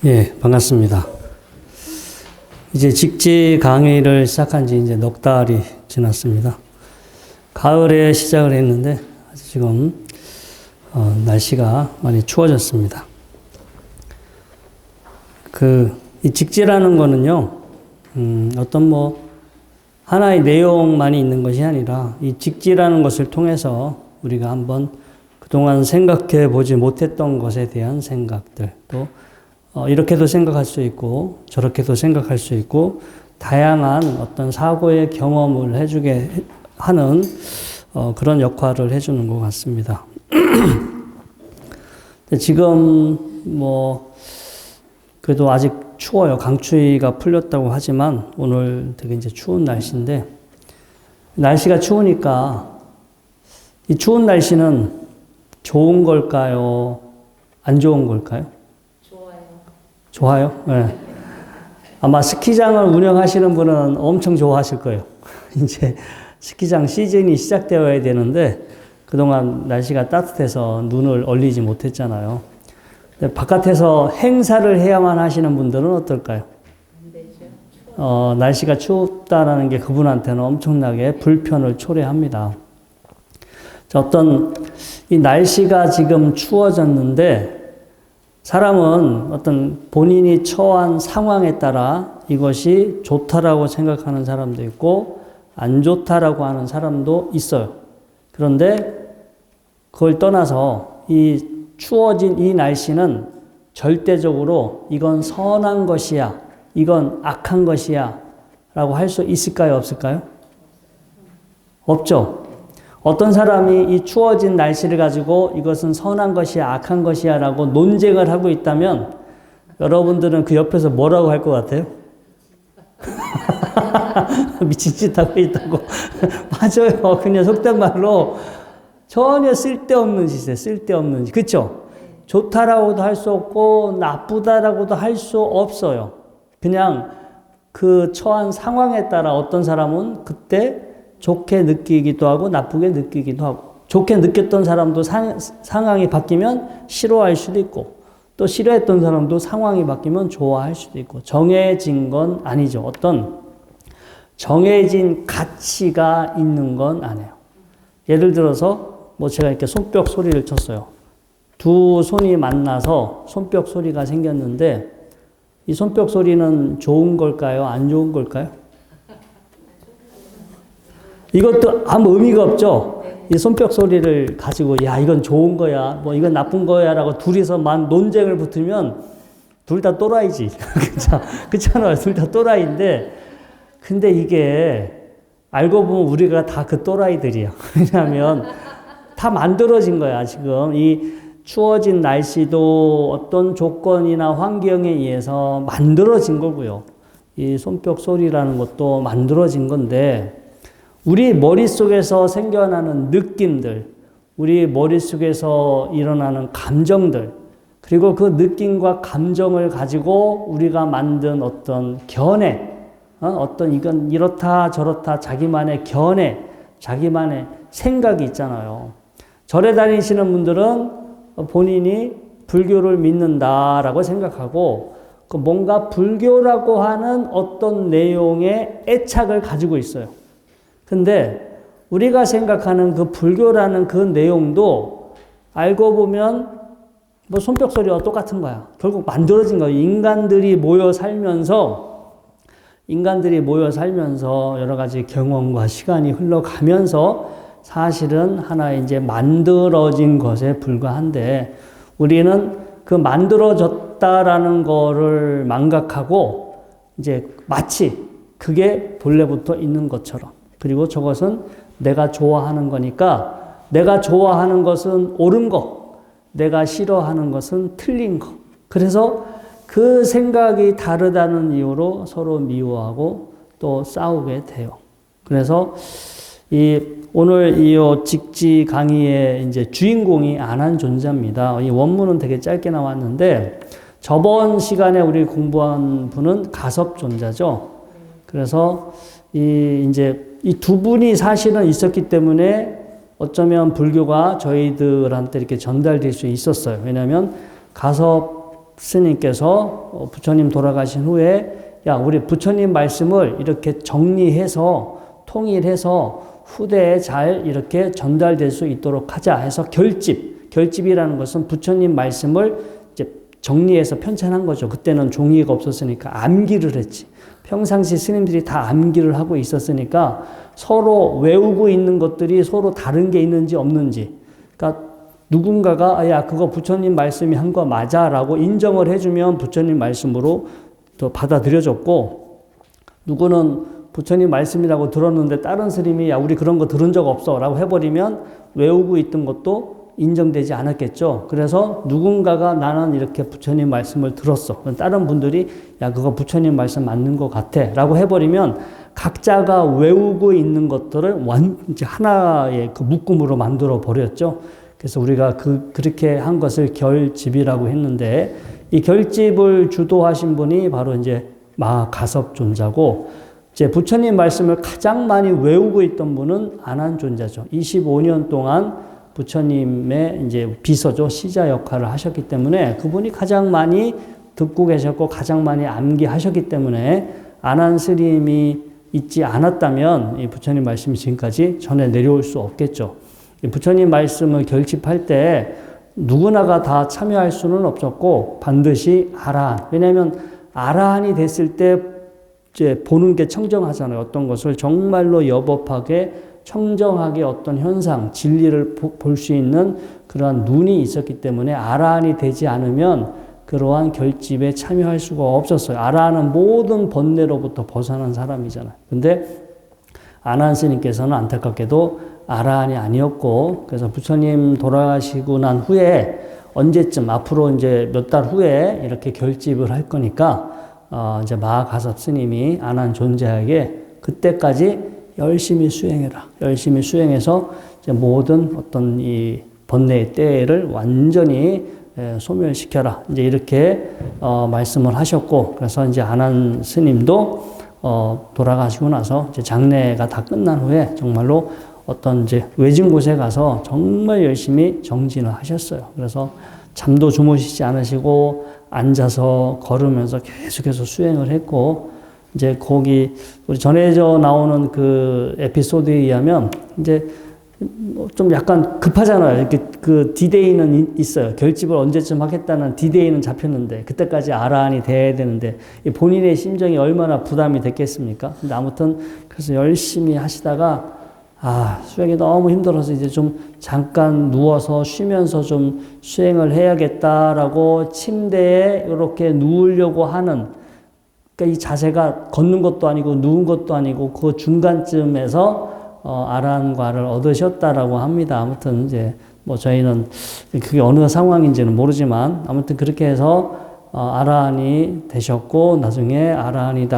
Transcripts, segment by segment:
예, 반갑습니다. 이제 직지 강의를 시작한 지 이제 넉 달이 지났습니다. 가을에 시작을 했는데 아주 지금 날씨가 많이 추워졌습니다. 이 직지라는 거는요, 어떤 하나의 내용만이 있는 것이 아니라 이 직지라는 것을 통해서 우리가 한번 그동안 생각해 보지 못했던 것에 대한 생각들, 또 이렇게도 생각할 수 있고 저렇게도 생각할 수 있고 다양한 어떤 사고의 경험을 해주게 하는 그런 역할을 해주는 것 같습니다. 지금 그래도 아직 추워요. 강추위가 풀렸다고 하지만 오늘 되게 이제 추운 날씨인데, 날씨가 추우니까 이 추운 날씨는 좋은 걸까요? 안 좋은 걸까요? 좋아요? 네. 아마 스키장을 운영하시는 분은 엄청 좋아하실 거예요. 이제 스키장 시즌이 시작되어야 되는데 그동안 날씨가 따뜻해서 눈을 얼리지 못했잖아요. 바깥에서 행사를 해야만 하시는 분들은 어떨까요? 날씨가 춥다라는 게 그분한테는 엄청나게 불편을 초래합니다. 이 날씨가 지금 추워졌는데 사람은 어떤 본인이 처한 상황에 따라 이것이 좋다라고 생각하는 사람도 있고 안 좋다라고 하는 사람도 있어요. 그런데 그걸 떠나서 이 추워진 이 날씨는 절대적으로 이건 선한 것이야, 이건 악한 것이야 라고 할 수 있을까요, 없을까요? 없죠. 어떤 사람이 이 추워진 날씨를 가지고 이것은 선한 것이야, 악한 것이야 라고 논쟁을 하고 있다면 여러분들은 그 옆에서 뭐라고 할 것 같아요? 미친 짓 하고 있다고. 맞아요. 그냥 속된 말로 전혀 쓸데없는 짓이에요. 쓸데없는 짓. 그쵸? 좋다라고도 할 수 없고 나쁘다라고도 할 수 없어요. 그냥 그 처한 상황에 따라 어떤 사람은 그때 좋게 느끼기도 하고 나쁘게 느끼기도 하고, 좋게 느꼈던 사람도 상황이 바뀌면 싫어할 수도 있고, 또 싫어했던 사람도 상황이 바뀌면 좋아할 수도 있고, 정해진 건 아니죠. 어떤 정해진 가치가 있는 건 아니에요. 예를 들어서 제가 이렇게 손뼉 소리를 쳤어요. 두 손이 만나서 손뼉 소리가 생겼는데 이 손뼉 소리는 좋은 걸까요? 안 좋은 걸까요? 이것도 아무 의미가 없죠. 이 손뼉 소리를 가지고 야 이건 좋은 거야, 이건 나쁜 거야라고 둘이서 논쟁을 붙으면 둘 다 또라이지. 그렇잖아요. 둘 다 또라이인데, 근데 이게 알고 보면 우리가 다 그 또라이들이야. 왜냐하면 다 만들어진 거야. 지금 이 추워진 날씨도 어떤 조건이나 환경에 의해서 만들어진 거고요. 이 손뼉 소리라는 것도 만들어진 건데, 우리 머릿속에서 생겨나는 느낌들, 우리 머릿속에서 일어나는 감정들, 그리고 그 느낌과 감정을 가지고 우리가 만든 어떤 견해, 이건 이렇다 저렇다 자기만의 견해, 자기만의 생각이 있잖아요. 절에 다니시는 분들은 본인이 불교를 믿는다라고 생각하고 뭔가 불교라고 하는 어떤 내용의 애착을 가지고 있어요. 근데 우리가 생각하는 그 불교라는 그 내용도 알고 보면 손뼉 소리와 똑같은 거야. 결국 만들어진 거야. 인간들이 모여 살면서 여러 가지 경험과 시간이 흘러가면서 사실은 하나의 이제 만들어진 것에 불과한데, 우리는 그 만들어졌다라는 거를 망각하고 이제 마치 그게 본래부터 있는 것처럼, 그리고 저것은 내가 좋아하는 거니까 내가 좋아하는 것은 옳은 거, 내가 싫어하는 것은 틀린 거. 그래서 그 생각이 다르다는 이유로 서로 미워하고 또 싸우게 돼요. 그래서 오늘 이 직지 강의의 이제 주인공이 안한 존재입니다. 이 원문은 되게 짧게 나왔는데 저번 시간에 우리 공부한 분은 가섭존자죠. 그래서 이제 이 두 분이 사실은 있었기 때문에 어쩌면 불교가 저희들한테 이렇게 전달될 수 있었어요. 왜냐하면 가섭 스님께서 부처님 돌아가신 후에 야, 우리 부처님 말씀을 이렇게 정리해서 통일해서 후대에 잘 이렇게 전달될 수 있도록 하자 해서 결집이라는 것은 부처님 말씀을 이제 정리해서 편찬한 거죠. 그때는 종이가 없었으니까 암기를 했지. 평상시 스님들이 다 암기를 하고 있었으니까 서로 외우고 있는 것들이 서로 다른 게 있는지 없는지. 그러니까 누군가가 야, 그거 부처님 말씀이 한 거 맞아라고 인정을 해주면 부처님 말씀으로 또 받아들여졌고, 누구는 부처님 말씀이라고 들었는데 다른 스님이 야, 우리 그런 거 들은 적 없어 라고 해버리면 외우고 있던 것도 인정되지 않았겠죠. 그래서 누군가가 나는 이렇게 부처님 말씀을 들었어. 다른 분들이 야, 그거 부처님 말씀 맞는 것 같아 라고 해버리면 각자가 외우고 있는 것들을 이제 하나의 그 묶음으로 만들어 버렸죠. 그래서 우리가 그렇게 한 것을 결집이라고 했는데, 이 결집을 주도하신 분이 바로 이제 마가섭존자고, 이제 부처님 말씀을 가장 많이 외우고 있던 분은 안한존자죠. 25년 동안 부처님의 이제 비서죠. 시자 역할을 하셨기 때문에 그분이 가장 많이 듣고 계셨고 가장 많이 암기하셨기 때문에 안한 스님이 있지 않았다면 이 부처님 말씀이 지금까지 전해 내려올 수 없겠죠. 이 부처님 말씀을 결집할 때 누구나가 다 참여할 수는 없었고 반드시 아라한. 왜냐하면 아라한이 됐을 때 이제 보는 게 청정하잖아요. 어떤 것을 정말로 여법하게 청정하게 어떤 현상, 진리를 볼 수 있는 그러한 눈이 있었기 때문에 아라한이 되지 않으면 그러한 결집에 참여할 수가 없었어요. 아라한은 모든 번뇌로부터 벗어난 사람이잖아요. 근데 안한 스님께서는 안타깝게도 아라한이 아니었고, 그래서 부처님 돌아가시고 난 후에 언제쯤 앞으로 이제 몇 달 후에 이렇게 결집을 할 거니까 이제 마가섭 스님이 안한 존재에게 그때까지 열심히 수행해라. 열심히 수행해서 이제 모든 어떤 이 번뇌의 때를 완전히 소멸시켜라. 이제 이렇게 말씀을 하셨고, 그래서 이제 안한 스님도 돌아가시고 나서 이제 장례가 다 끝난 후에 정말로 어떤 이제 외진 곳에 가서 정말 열심히 정진을 하셨어요. 그래서 잠도 주무시지 않으시고 앉아서 걸으면서 계속해서 수행을 했고, 이제 거기 우리 전해져 나오는 그 에피소드에 의하면 이제 좀 약간 급하잖아요. 이렇게 그 디데이는 있어요. 결집을 언제쯤 하겠다는 디데이는 잡혔는데 그때까지 아라한이 돼야 되는데 본인의 심정이 얼마나 부담이 됐겠습니까? 근데 아무튼 그래서 열심히 하시다가 수행이 너무 힘들어서 이제 좀 잠깐 누워서 쉬면서 좀 수행을 해야겠다라고 침대에 이렇게 누우려고 하는, 그러니까 이 자세가 걷는 것도 아니고 누운 것도 아니고 그 중간쯤에서 아라한과를 얻으셨다라고 합니다. 아무튼 이제 뭐 저희는 그게 어느 상황인지는 모르지만 아무튼 그렇게 해서 아라한이 되셨고, 나중에 아라한이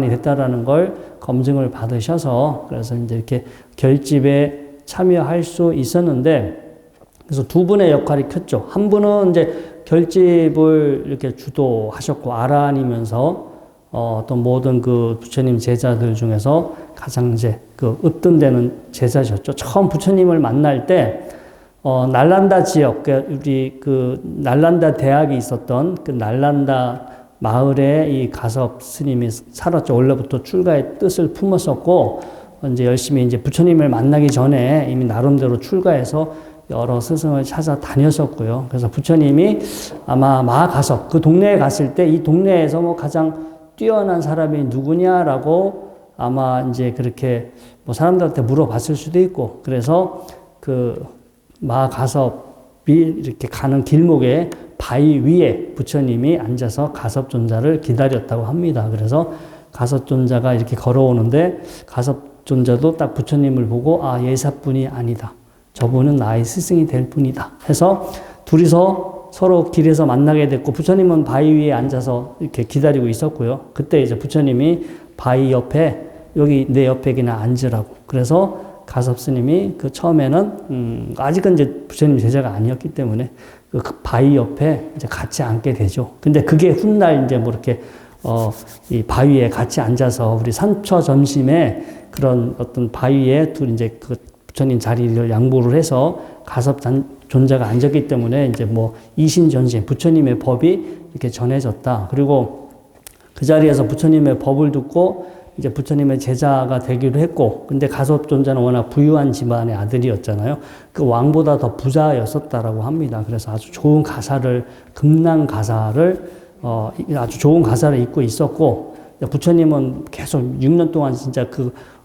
됐다라는 걸 검증을 받으셔서 그래서 이제 이렇게 결집에 참여할 수 있었는데, 그래서 두 분의 역할이 컸죠. 한 분은 이제 결집을 이렇게 주도하셨고 아라한이면서 어떤 모든 그 부처님 제자들 중에서 가장 이제 그 으뜸되는 제자셨죠. 처음 부처님을 만날 때 날란다 지역, 우리 그 날란다 대학이 있었던 그 날란다 마을에 이 가섭 스님이 살았죠. 원래부터 출가의 뜻을 품었었고, 이제 열심히 이제 부처님을 만나기 전에 이미 나름대로 출가해서 여러 스승을 찾아다녔었고요. 그래서 부처님이 아마 마가섭 그 동네에 갔을 때 이 동네에서 뭐 가장 뛰어난 사람이 누구냐라고 아마 이제 그렇게 뭐 사람들한테 물어봤을 수도 있고, 그래서 그 마가섭이 이렇게 가는 길목에 바위 위에 부처님이 앉아서 가섭존자를 기다렸다고 합니다. 그래서 가섭존자가 이렇게 걸어오는데 가섭존자도 딱 부처님을 보고 예사뿐이 아니다. 저분은 나의 스승이 될 뿐이다. 해서 둘이서 서로 길에서 만나게 됐고, 부처님은 바위 위에 앉아서 이렇게 기다리고 있었고요. 그때 이제 부처님이 바위 옆에 여기 내 옆에 그냥 앉으라고. 그래서 가섭 스님이 그 처음에는 아직은 이제 부처님 제자가 아니었기 때문에 그 바위 옆에 이제 같이 앉게 되죠. 근데 그게 훗날 이제 뭐 이렇게 이 바위에 같이 앉아서 우리 산처 점심에 그런 어떤 바위에 둘 이제 그 부처님 자리를 양보를 해서 가섭 존자가 앉았기 때문에 이제 뭐 이신전신 부처님의 법이 이렇게 전해졌다. 그리고 그 자리에서 부처님의 법을 듣고 이제 부처님의 제자가 되기로 했고, 근데 가섭 존자는 워낙 부유한 집안의 아들이었잖아요. 그 왕보다 더 부자였었다라고 합니다. 그래서 아주 좋은 가사를, 금난 가사를, 아주 좋은 가사를 입고 있었고, 부처님은 계속 6년 동안 진짜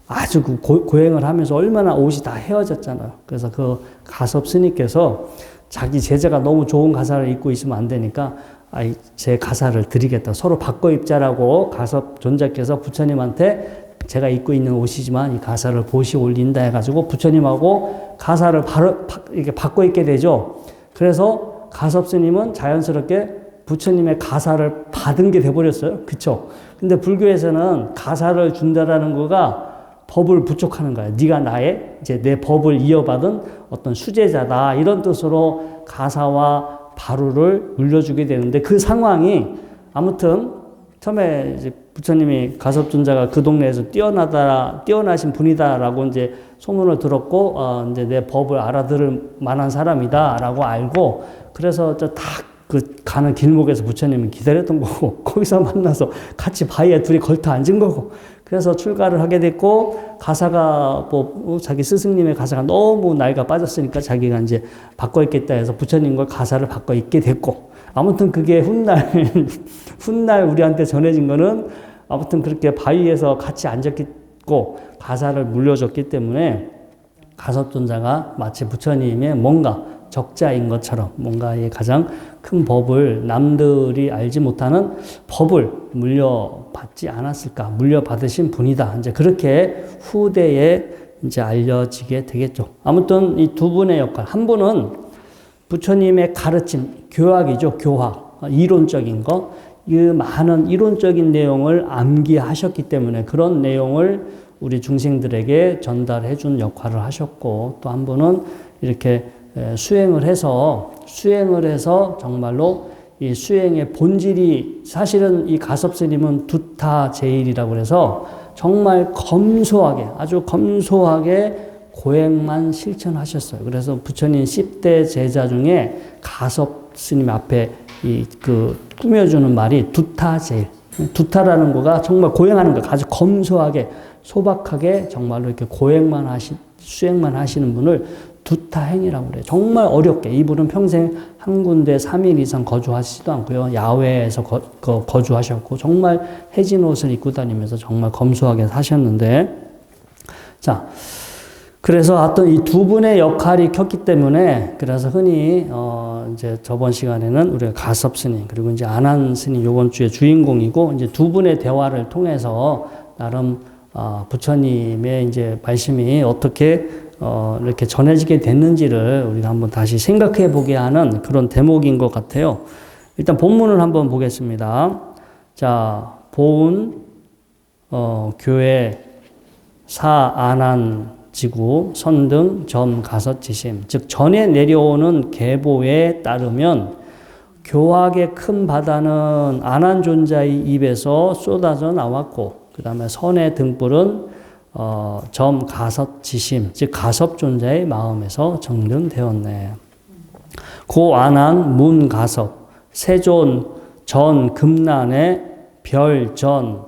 아주 고행을 하면서 얼마나 옷이 다 헤어졌잖아요. 그래서 그 가섭 스님께서 자기 제자가 너무 좋은 가사를 입고 있으면 안 되니까 제 가사를 드리겠다. 서로 바꿔 입자라고 가섭 존자께서 부처님한테 제가 입고 있는 옷이지만 이 가사를 보시 올린다 해가지고 부처님하고 가사를 이렇게 바꿔 입게 되죠. 그래서 가섭 스님은 자연스럽게 부처님의 가사를 받은 게 돼버렸어요. 그쵸? 근데 불교에서는 가사를 준다라는 거가 법을 부촉하는 거야. 네가 이제 내 법을 이어받은 어떤 수제자다. 이런 뜻으로 가사와 바루를 물려주게 되는데 그 상황이 아무튼 처음에 이제 부처님이 가섭존자가 그 동네에서 뛰어나신 분이다라고 이제 소문을 들었고, 이제 내 법을 알아들을 만한 사람이다라고 알고, 그래서 가는 길목에서 부처님은 기다렸던 거고, 거기서 만나서 같이 바위에 둘이 걸터 앉은 거고, 그래서 출가를 하게 됐고, 가사가 자기 스승님의 가사가 너무 나이가 빠졌으니까 자기가 이제 바꿔 읽겠다 해서 부처님과 가사를 바꿔 읽게 됐고, 아무튼 그게 훗날 우리한테 전해진 거는 아무튼 그렇게 바위에서 같이 앉았고 가사를 물려줬기 때문에 가섭존자가 마치 부처님의 뭔가 적자인 것처럼 뭔가의 가장 큰 법을 남들이 알지 못하는 법을 물려받지 않았을까, 물려받으신 분이다. 이제 그렇게 후대에 이제 알려지게 되겠죠. 아무튼 이 두 분의 역할, 한 분은 부처님의 가르침, 교학이죠, 교학, 이론적인 거, 이 많은 이론적인 내용을 암기하셨기 때문에 그런 내용을 우리 중생들에게 전달해 준 역할을 하셨고, 또 한 분은 이렇게 수행을 해서 정말로 이 수행의 본질이, 사실은 이 가섭스님은 두타제일이라고 해서 정말 아주 검소하게 고행만 실천하셨어요. 그래서 부처님 10대 제자 중에 가섭스님 앞에 꾸며주는 말이 두타제일. 두타라는 거가 정말 고행하는 거, 아주 검소하게, 소박하게 정말로 이렇게 수행만 하시는 분을 두타행이라고 그래요. 정말 어렵게. 이분은 평생 한 군데 3일 이상 거주하시지도 않고요. 야외에서 거주하셨고, 정말 해진 옷을 입고 다니면서 정말 검소하게 사셨는데, 자, 그래서 어떤 이 두 분의 역할이 컸기 때문에, 그래서 흔히, 이제 저번 시간에는 우리가 가섭 스님, 그리고 이제 아난 스님 요번 주에 주인공이고, 이제 두 분의 대화를 통해서 나름, 부처님의 이제 말씀이 어떻게 이렇게 전해지게 됐는지를 우리가 한번 다시 생각해 보게 하는 그런 대목인 것 같아요. 일단 본문을 한번 보겠습니다. 자, 보은 교회 사아난지구 선등 점 가섭지심, 즉 전에 내려오는 계보에 따르면 교학의 큰 바다는 아난존자의 입에서 쏟아져 나왔고, 그 다음에 선의 등불은 점 가섭지심, 즉 가섭존자의 마음에서 정등되었네. 고 아난 문 가섭 세존 전 금난의 별전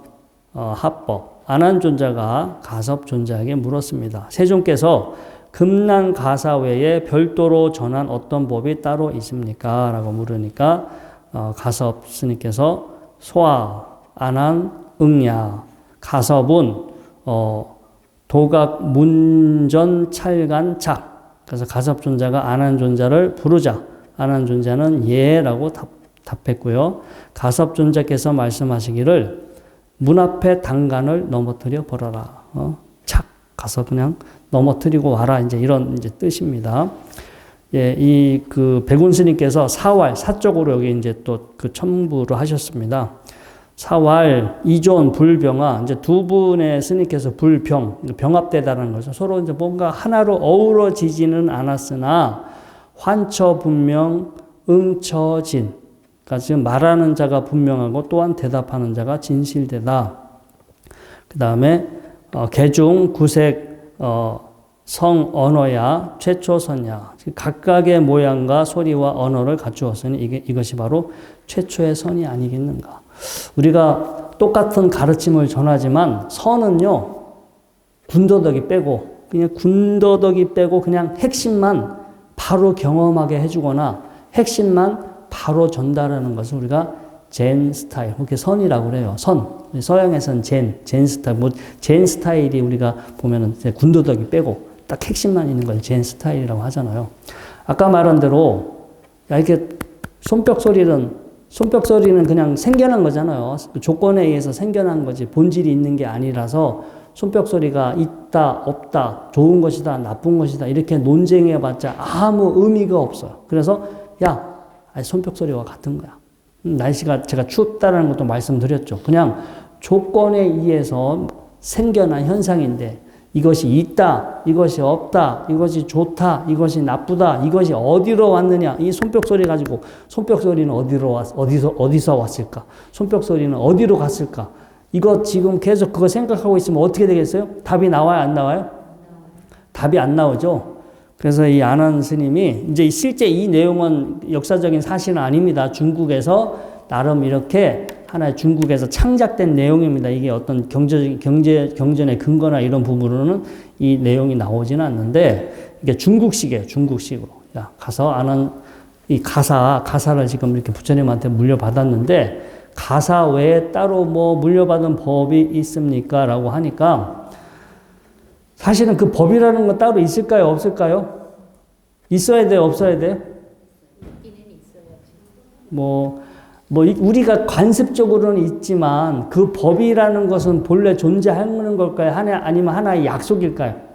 합법. 아난존자가 가섭존자에게 물었습니다. 세존께서 금난 가사 외에 별도로 전한 어떤 법이 따로 있습니까? 라고 물으니까 가섭 스님께서 소아 아난 응야. 가섭은 도각 문전 찰간 착. 그래서 가섭존자가 아난존자를 부르자. 아난존자는 예라고 답했고요. 가섭존자께서 말씀하시기를 문 앞에 단간을 넘어뜨려 버려라. 착 가서 그냥 넘어뜨리고 와라. 이제 이런 이제 뜻입니다. 예, 백운 스님께서 사쪽으로 여기 이제 또 첨부를 하셨습니다. 사왈, 이존, 불병화, 이제 두 분의 스님께서 병합되다는 거죠. 서로 이제 뭔가 하나로 어우러지지는 않았으나, 환처 분명, 응처진. 그러니까 지금 말하는 자가 분명하고 또한 대답하는 자가 진실되다. 그 다음에, 개중, 구색, 성 언어야 최초 선야. 각각의 모양과 소리와 언어를 갖추었으니 이것이 바로 최초의 선이 아니겠는가. 우리가 똑같은 가르침을 전하지만 선은요, 군더더기 빼고 그냥 핵심만 바로 경험하게 해주거나 핵심만 바로 전달하는 것을 우리가 젠 스타일, 그렇게 선이라고 그래요. 선. 서양에서는 젠 스타일. 젠 스타일이 우리가 보면은 군더더기 빼고 딱 핵심만 있는 걸 젠 스타일이라고 하잖아요. 아까 말한 대로, 이렇게 손뼉 소리는 그냥 생겨난 거잖아요. 조건에 의해서 생겨난 거지 본질이 있는 게 아니라서 손뼉 소리가 있다, 없다, 좋은 것이다, 나쁜 것이다 이렇게 논쟁해봤자 아무 의미가 없어요. 그래서 손뼉 소리와 같은 거야. 날씨가 제가 춥다라는 것도 말씀드렸죠. 그냥 조건에 의해서 생겨난 현상인데 이것이 있다, 이것이 없다, 이것이 좋다, 이것이 나쁘다, 이것이 어디로 왔느냐. 이 손뼉 소리 가지고 손뼉 소리는 어디서 왔을까? 손뼉 소리는 어디로 갔을까? 이거 지금 계속 그거 생각하고 있으면 어떻게 되겠어요? 답이 나와요, 안 나와요? 답이 안 나오죠. 그래서 이 안한 스님이 이제 실제 이 내용은 역사적인 사실은 아닙니다. 중국에서 나름 이렇게 하나의 중국에서 창작된 내용입니다. 이게 어떤 경전의 근거나 이런 부분으로는 이 내용이 나오지는 않는데 이게 중국식으로. 가서 아는 이 가사를 지금 이렇게 부처님한테 물려받았는데 가사 외에 따로 뭐 물려받은 법이 있습니까? 라고 하니까 사실은 그 법이라는 건 따로 있을까요? 없을까요? 있어야 돼요? 없어야 돼요? 우리가 관습적으로는 있지만 그 법이라는 것은 본래 존재하는 걸까요? 아니면 하나의 약속일까요?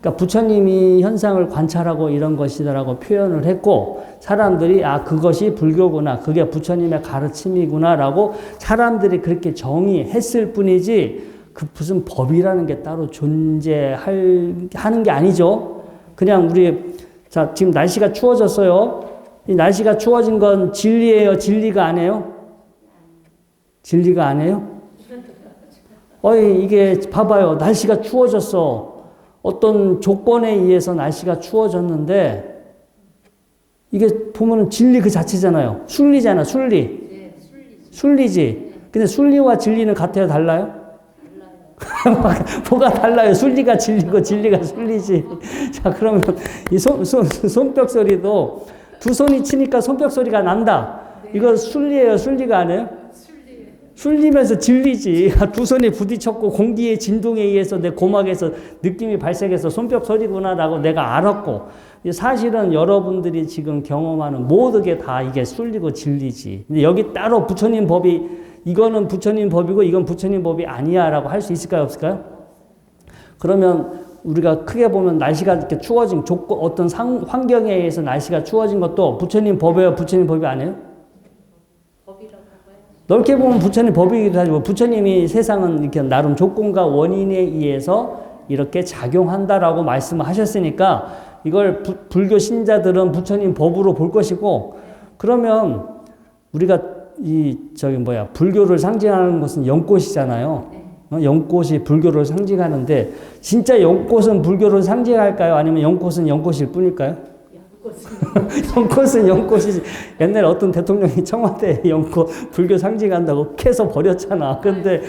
그러니까 부처님이 현상을 관찰하고 이런 것이다라고 표현을 했고 사람들이 그것이 불교구나, 그게 부처님의 가르침이구나라고 사람들이 그렇게 정의했을 뿐이지 그 무슨 법이라는 게 따로 하는 게 아니죠. 그냥 지금 날씨가 추워졌어요. 이 날씨가 추워진 건 진리예요? 진리가 아니에요? 진리가 아니에요? 이게 봐봐요. 날씨가 추워졌어. 어떤 조건에 의해서 날씨가 추워졌는데 이게 보면은 진리 그 자체잖아요. 순리잖아, 순리. 네, 순리지. 근데 순리와 진리는 같아요, 달라요? 뭐가 달라요? 순리가 진리고 진리가 순리지. 자, 그러면 이 손뼉 소리도 두 손이 치니까 손뼉 소리가 난다. 이거 순리예요, 순리가 아니에요? 순리면서 진리지. 두 손이 부딪혔고 공기의 진동에 의해서 내 고막에서 느낌이 발생해서 손뼉 소리구나라고 내가 알았고 사실은 여러분들이 지금 경험하는 모든 게 다 이게 순리고 진리지. 근데 여기 따로 부처님 법이 이거는 부처님 법이고 이건 부처님 법이 아니야 라고 할 수 있을까요? 없을까요? 그러면 우리가 크게 보면 날씨가 이렇게 추워진 어떤 환경에 의해서 날씨가 추워진 것도 부처님 법이에요? 부처님 법이 아니에요? 넓게 보면 부처님 법이기도 하고 부처님이 세상은 이렇게 나름 조건과 원인에 의해서 이렇게 작용한다라고 말씀하셨으니까 이걸 불교 신자들은 부처님 법으로 볼 것이고 그러면 우리가 불교를 상징하는 것은 연꽃이잖아요. 연꽃이 불교를 상징하는데 진짜 연꽃은 불교를 상징할까요? 아니면 연꽃은 연꽃일 뿐일까요? 연꽃은 연꽃이지. 옛날에 어떤 대통령이 청와대에 연꽃 불교 상징한다고 캐서 버렸잖아. 근데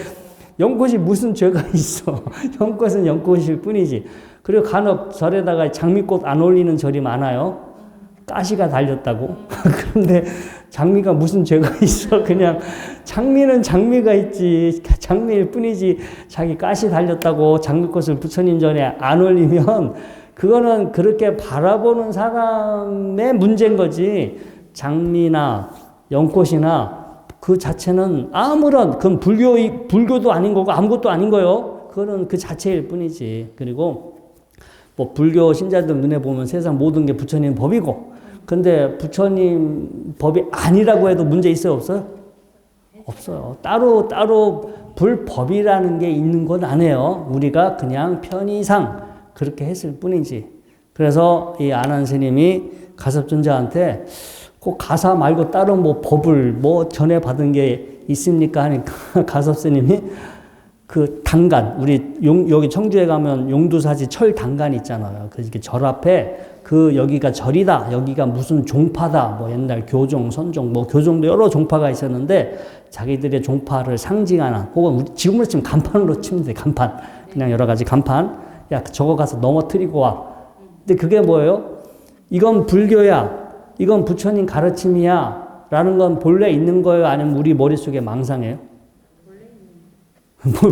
연꽃이 무슨 죄가 있어. 연꽃은 연꽃일 뿐이지. 그리고 간혹 절에다가 장미꽃 안 올리는 절이 많아요. 가시가 달렸다고. 그런데 장미가 무슨 죄가 있어. 그냥 장미는 장미가 있지. 장미일 뿐이지. 자기 가시 달렸다고 장미꽃을 부처님 전에 안 올리면 그거는 그렇게 바라보는 사람의 문제인 거지. 장미나 연꽃이나 그 자체는 그건 불교도 아닌 거고 아무것도 아닌 거요. 그거는 그 자체일 뿐이지. 그리고 불교 신자들 눈에 보면 세상 모든 게 부처님 법이고, 근데 부처님 법이 아니라고 해도 문제 있어요, 없어요? 없어요. 따로 불법이라는 게 있는 건 아니에요. 우리가 그냥 편의상 그렇게 했을 뿐이지. 그래서 이 안한 스님이 가섭존자한테 꼭 가사 말고 다른 법을 전해 받은 게 있습니까? 하니까 가섭 스님이 그 단간, 우리 여기 청주에 가면 용두사지 철 단간 있잖아요. 그 이렇게 절 앞에 그 여기가 절이다, 여기가 무슨 종파다, 뭐 옛날 교종, 선종, 뭐 교종도 여러 종파가 있었는데 자기들의 종파를 상징하는, 혹은 지금으로 치면 간판으로 치면 돼, 간판. 그냥 여러 가지 간판. 야, 저거 가서 넘어뜨리고 와. 근데 그게 뭐예요? 이건 불교야, 이건 부처님 가르침이야 라는 건 본래 있는 거예요? 아니면 우리 머릿속에 망상해요?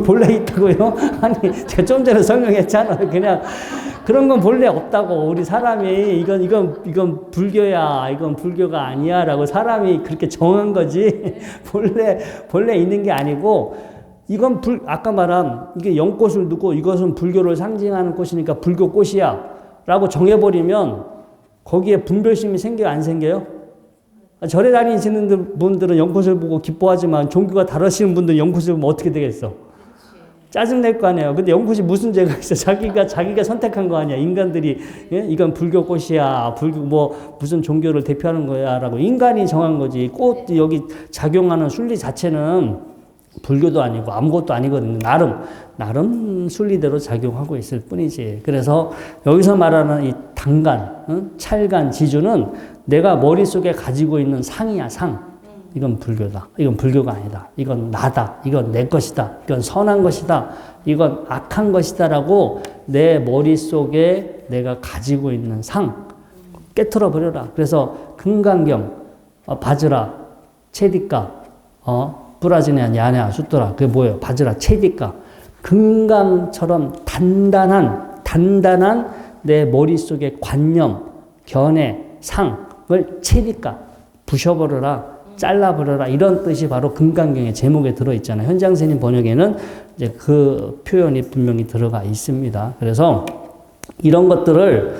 본래 있다고요? 아니, 제가 좀 전에 설명했잖아요. 그냥 그런 건 본래 없다고. 우리 사람이 이건 불교야, 이건 불교가 아니야 라고 사람이 그렇게 정한 거지. 본래 있는 게 아니고, 이건 아까 말한 이게 연꽃을 두고 이것은 불교를 상징하는 꽃이니까 불교 꽃이야 라고 정해버리면 거기에 분별심이 생겨요, 안 생겨요? 절에 다니시는 분들은 연꽃을 보고 기뻐하지만 종교가 다르시는 분들은 연꽃을 보면 어떻게 되겠어? 짜증낼 거 아니에요. 근데 연꽃이 무슨 죄가 있어? 자기가 선택한 거 아니야. 인간들이, 예? 이건 불교 꽃이야. 불교 무슨 종교를 대표하는 거야. 라고 인간이 정한 거지. 꽃 여기 작용하는 순리 자체는 불교도 아니고 아무것도 아니거든요. 나름 순리대로 작용하고 있을 뿐이지. 그래서 여기서 말하는 이 단간, 찰간, 지주는 내가 머릿속에 가지고 있는 상이야, 상. 이건 불교다. 이건 불교가 아니다. 이건 나다. 이건 내 것이다. 이건 선한 것이다. 이건 악한 것이다. 라고 내 머릿속에 내가 가지고 있는 상. 깨트려 버려라. 그래서 금강경, 바즈라, 체디까, 브라지냐, 야냐, 수토라. 그게 뭐예요? 바즈라, 체디까. 금강처럼 단단한 내 머릿속의 관념, 견해, 상을 체디까. 부셔버려라. 잘라버려라. 이런 뜻이 바로 금강경의 제목에 들어있잖아요. 현장스님 번역에는 이제 그 표현이 분명히 들어가 있습니다. 그래서 이런 것들을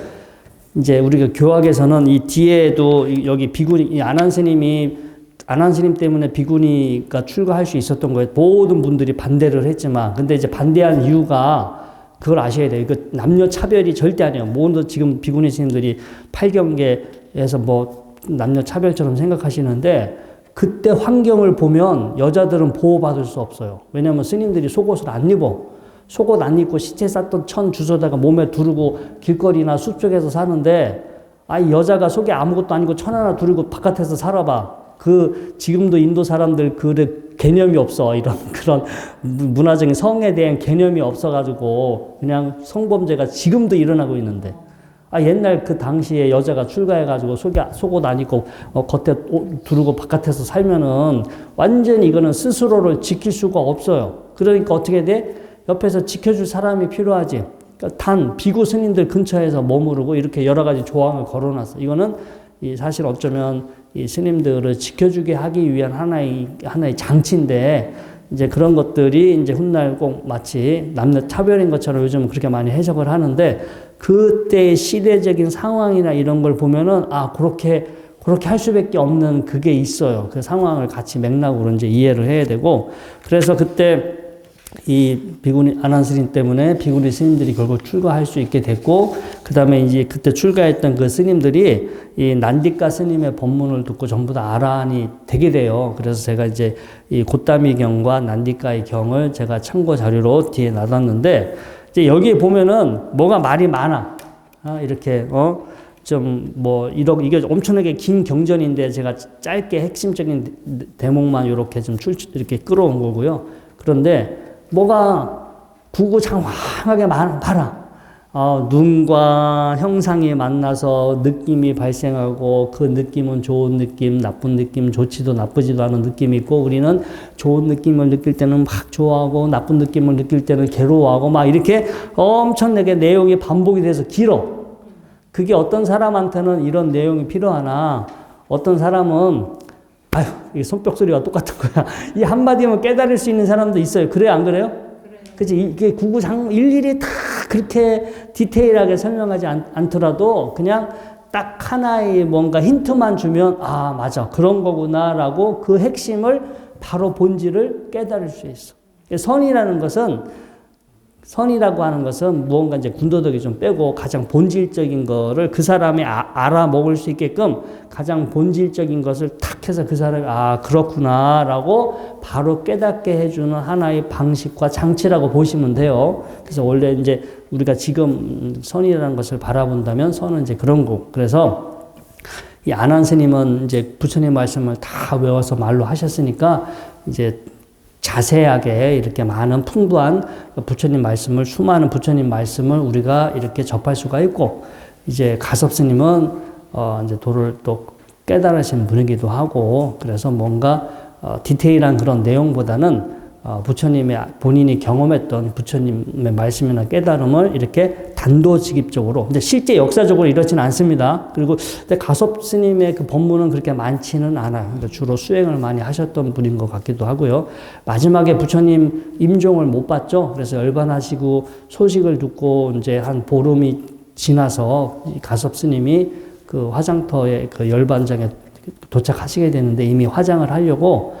이제 우리가 교학에서는 이 뒤에도 여기 비구니, 안한스님 때문에 비구니가 출가할 수 있었던 거예요. 모든 분들이 반대를 했지만, 근데 이제 반대한 이유가 그걸 아셔야 돼요. 그 남녀 차별이 절대 아니에요. 모든 지금 비구니 스님들이 8경계에서 뭐 남녀 차별처럼 생각하시는데, 그때 환경을 보면 여자들은 보호받을 수 없어요. 왜냐하면 스님들이 속옷을 안 입어. 속옷 안 입고 시체 쌌던 천 주워다가 몸에 두르고 길거리나 숲속에서 사는데, 여자가 속에 아무것도 아니고 천 하나 두르고 바깥에서 살아봐. 지금도 인도 사람들 개념이 없어. 그런 문화적인 성에 대한 개념이 없어가지고 그냥 성범죄가 지금도 일어나고 있는데, 옛날 그 당시에 여자가 출가해가지고 속옷 안 입고 겉에 두르고 바깥에서 살면은 완전히 이거는 스스로를 지킬 수가 없어요. 그러니까 어떻게 돼? 옆에서 지켜줄 사람이 필요하지. 그러니까 비구 스님들 근처에서 머무르고 이렇게 여러 가지 조항을 걸어놨어. 이거는 사실 어쩌면 이 스님들을 지켜주게 하기 위한 하나의 장치인데, 이제 그런 것들이 이제 훗날 꼭 마치 남녀 차별인 것처럼 요즘은 그렇게 많이 해석을 하는데, 그때의 시대적인 상황이나 이런 걸 보면은, 그렇게 할 수밖에 없는 그게 있어요. 그 상황을 같이 맥락으로 이제 이해를 해야 되고, 그래서 그때 이 비구니, 안한스님 때문에 비구니 스님들이 결국 출가할 수 있게 됐고, 그 다음에 이제 그때 출가했던 그 스님들이 이 난디카 스님의 법문을 듣고 전부 다 아라한이 되게 돼요. 그래서 제가 이제 이 고따미경과 난디카의 경을 제가 참고 자료로 뒤에 놔뒀는데, 이제 여기에 보면은 뭐가 말이 많아. 이렇게, 이게 엄청나게 긴 경전인데 제가 짧게 핵심적인 대목만 이렇게 이렇게 끌어온 거고요. 그런데 뭐가 구구장황하게 말아. 눈과 형상이 만나서 느낌이 발생하고, 그 느낌은 좋은 느낌, 나쁜 느낌, 좋지도 나쁘지도 않은 느낌이 있고, 우리는 좋은 느낌을 느낄 때는 막 좋아하고, 나쁜 느낌을 느낄 때는 괴로워하고, 막 이렇게 엄청나게 내용이 반복이 돼서 길어. 그게 어떤 사람한테는 이런 내용이 필요하나, 어떤 사람은 이 손뼉 소리가 똑같은 거야. 이 한마디면 깨달을 수 있는 사람도 있어요. 그래요, 안 그래요? 그치? 이게 일일이 다 그렇게 디테일하게 설명하지 않더라도 그냥 딱 하나의 뭔가 힌트만 주면, 맞아. 그런 거구나. 라고 그 핵심을 바로 본질을 깨달을 수 있어. 선이라는 것은 선이라고 하는 것은 무언가 이제 군더더기 좀 빼고 가장 본질적인 거를 그 사람이 알아먹을 수 있게끔 가장 본질적인 것을 탁 해서 그 사람이 그렇구나라고 바로 깨닫게 해주는 하나의 방식과 장치라고 보시면 돼요. 그래서 원래 이제 우리가 지금 선이라는 것을 바라본다면 선은 이제 그런 거. 그래서 이 안한 스님은 이제 부처님 말씀을 다 외워서 말로 하셨으니까 이제 자세하게 이렇게 많은 풍부한 부처님 말씀을, 수많은 부처님 말씀을 우리가 이렇게 접할 수가 있고, 이제 가섭 스님은 이제 도를 또 깨달으신 분이기도 하고, 그래서 뭔가 디테일한 그런 내용보다는 부처님의 본인이 경험했던 부처님의 말씀이나 깨달음을 이렇게 단도직입적으로, 근데 실제 역사적으로 이렇지는 않습니다. 그리고 가섭 스님의 그 법문은 그렇게 많지는 않아요. 그러니까 주로 수행을 많이 하셨던 분인 것 같기도 하고요. 마지막에 부처님 임종을 못 봤죠. 그래서 열반하시고 소식을 듣고 이제 한 보름이 지나서 가섭 스님이 그 화장터의 그 열반장에 도착하시게 되는데 이미 화장을 하려고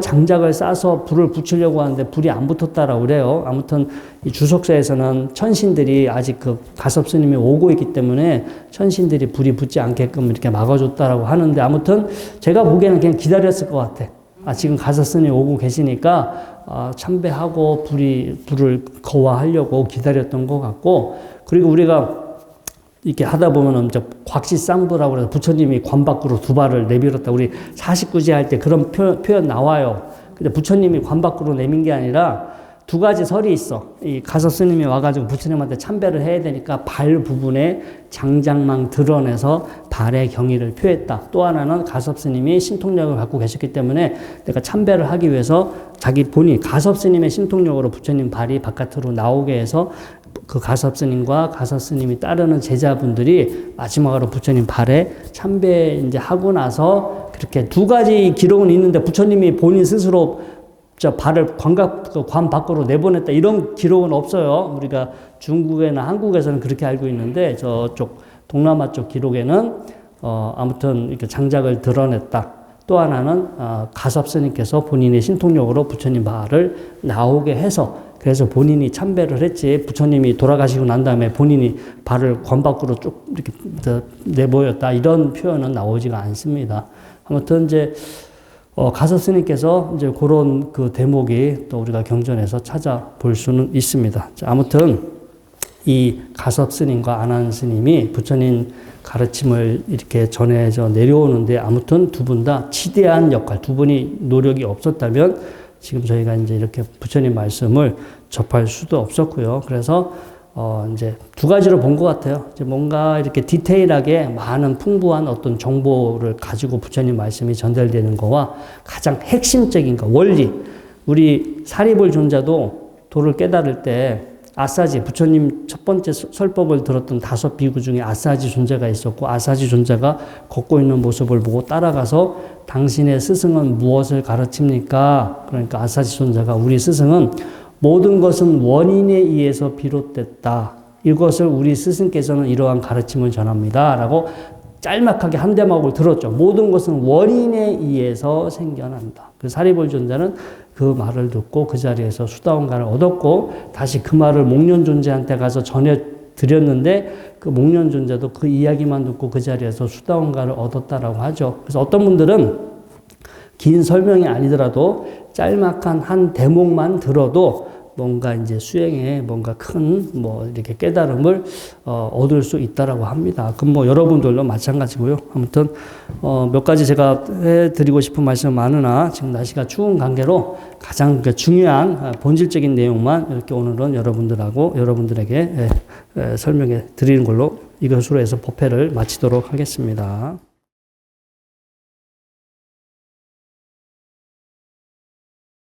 장작을 싸서 불을 붙이려고 하는데 불이 안 붙었다라고 그래요. 아무튼 이 주석서에서는 천신들이 아직 그 가섭 스님이 오고 있기 때문에 천신들이 불이 붙지 않게끔 이렇게 막아줬다라고 하는데, 아무튼 제가 보기에는 그냥 기다렸을 것 같아. 지금 가섭 스님이 오고 계시니까 참배하고 불을 거화하려고 기다렸던 것 같고, 그리고 우리가 이렇게 하다 보면은 이제 곽시쌍부라고 해서 부처님이 관 밖으로 두 발을 내밀었다. 우리 49제 할 때 그런 표현 나와요. 근데 부처님이 관 밖으로 내민 게 아니라 두 가지 설이 있어. 이 가섭 스님이 와가지고 부처님한테 참배를 해야 되니까 발 부분에 장작망 드러내서 발의 경의를 표했다. 또 하나는 가섭 스님이 신통력을 갖고 계셨기 때문에 내가 참배를 하기 위해서 자기 본인 가섭 스님의 신통력으로 부처님 발이 바깥으로 나오게 해서 그 가섭 스님과 가섭 스님이 따르는 제자분들이 마지막으로 부처님 발에 참배 이제 하고 나서 그렇게 두 가지 기록은 있는데 부처님이 본인 스스로 발을 관 밖으로 내보냈다 이런 기록은 없어요. 우리가 중국이나 한국에서는 그렇게 알고 있는데 저쪽 동남아 쪽 기록에는 아무튼 이렇게 장작을 드러냈다. 또 하나는 가섭 스님께서 본인의 신통력으로 부처님 발을 나오게 해서, 그래서 본인이 참배를 했지 부처님이 돌아가시고 난 다음에 본인이 발을 관 밖으로 쭉 이렇게 내보였다 이런 표현은 나오지가 않습니다. 아무튼 이제 가섭 스님께서 이제 그런 그 대목이 또 우리가 경전에서 찾아볼 수는 있습니다. 자, 아무튼 이 가섭 스님과 안한 스님이 부처님 가르침을 이렇게 전해져 내려오는데, 아무튼 두 분 다 지대한 역할, 두 분이 노력이 없었다면 지금 저희가 이제 이렇게 부처님 말씀을 접할 수도 없었고요. 그래서 이제 두 가지로 본 것 같아요. 이제 뭔가 이렇게 디테일하게 많은 풍부한 어떤 정보를 가지고 부처님 말씀이 전달되는 거와 가장 핵심적인 거, 원리. 우리 사리불 존자도 도를 깨달을 때 아사지, 부처님 첫 번째 설법을 들었던 5 비구 중에 아사지 존자가 있었고, 아사지 존자가 걷고 있는 모습을 보고 따라가서 당신의 스승은 무엇을 가르칩니까? 그러니까 아사지 존자가 우리 스승은 모든 것은 원인에 의해서 비롯됐다. 이것을 우리 스승께서는 이러한 가르침을 전합니다. 라고 짤막하게 한 대목을 들었죠. 모든 것은 원인에 의해서 생겨난다. 그 사리불 존자는 그 말을 듣고 그 자리에서 수다원가를 얻었고, 다시 그 말을 목련 존재한테 가서 전해드렸는데 그 목련 존자도 그 이야기만 듣고 그 자리에서 수다원가를 얻었다라고 하죠. 그래서 어떤 분들은 긴 설명이 아니더라도 짤막한 한 대목만 들어도 뭔가 이제 수행에 뭔가 큰 이렇게 깨달음을 얻을 수 있다라고 합니다. 그럼 여러분들도 마찬가지고요. 아무튼 몇 가지 제가 해드리고 싶은 말씀 많으나 지금 날씨가 추운 관계로 가장 중요한 본질적인 내용만 이렇게 오늘은 여러분들에게 설명해 드리는 걸로 이것으로 해서 법회를 마치도록 하겠습니다.